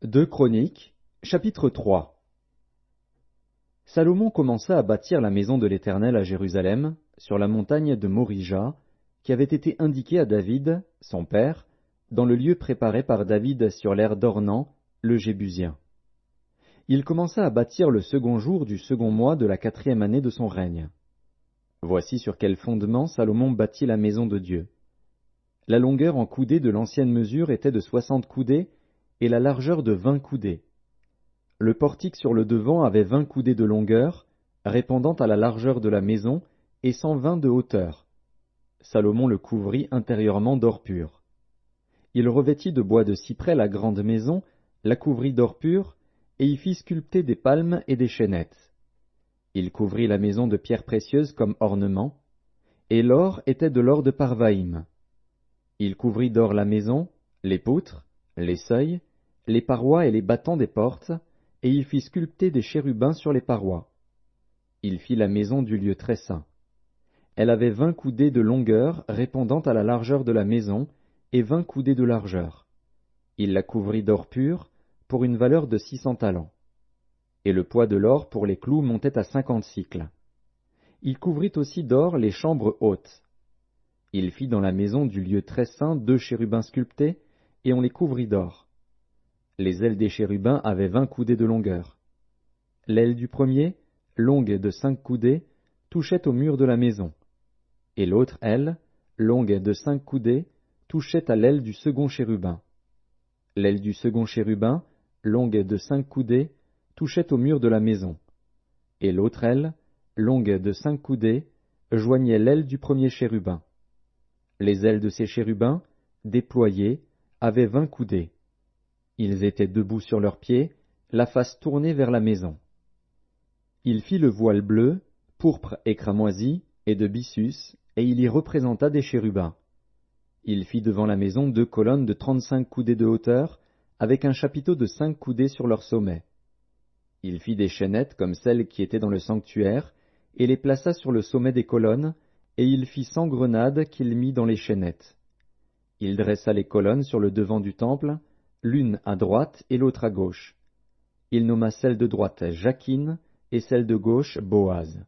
Deux Chroniques, chapitre 3. Salomon commença à bâtir la maison de l'Éternel à Jérusalem, sur la montagne de Morija, qui avait été indiquée à David, son père, dans le lieu préparé par David sur l'aire d'Ornan, le Jébusien. Il commença à bâtir le second jour du second mois de la 4e année de son règne. Voici sur quel fondement Salomon bâtit la maison de Dieu. La longueur en coudées de l'ancienne mesure était de 60 coudées, et la largeur de 20 coudées. Le portique sur le devant avait 20 coudées de longueur, répondant à la largeur de la maison, et 120 de hauteur. Salomon le couvrit intérieurement d'or pur. Il revêtit de bois de cyprès la grande maison, la couvrit d'or pur, et y fit sculpter des palmes et des chênettes. Il couvrit la maison de pierres précieuses comme ornement, et l'or était de l'or de Parvaïm. Il couvrit d'or la maison, les poutres, les seuils, les parois et les battants des portes, et il fit sculpter des chérubins sur les parois. Il fit la maison du lieu très saint. Elle avait 20 coudées de longueur répondant à la largeur de la maison, et 20 coudées de largeur. Il la couvrit d'or pur, pour une valeur de 600 talents. Et le poids de l'or pour les clous montait à 50 sicles. Il couvrit aussi d'or les chambres hautes. Il fit dans la maison du lieu très saint 2 chérubins sculptés, et on les couvrit d'or. Les ailes des chérubins avaient 20 coudées de longueur. L'aile du premier, longue de 5 coudées, touchait au mur de la maison. Et l'autre aile, longue de 5 coudées, touchait à l'aile du second chérubin. L'aile du second chérubin, longue de 5 coudées, touchait au mur de la maison. Et l'autre aile, longue de 5 coudées, joignait l'aile du premier chérubin. Les ailes de ces chérubins, déployées, avaient 20 coudées. Ils étaient debout sur leurs pieds, la face tournée vers la maison. Il fit le voile bleu, pourpre et cramoisi, et de byssus, et il y représenta des chérubins. Il fit devant la maison 2 colonnes de 35 coudées de hauteur, avec un chapiteau de 5 coudées sur leur sommet. Il fit des chaînettes comme celles qui étaient dans le sanctuaire, et les plaça sur le sommet des colonnes, et il fit 100 grenades qu'il mit dans les chaînettes. Il dressa les colonnes sur le devant du temple, l'une à droite et l'autre à gauche. Il nomma celle de droite Jachin, et celle de gauche Boaz.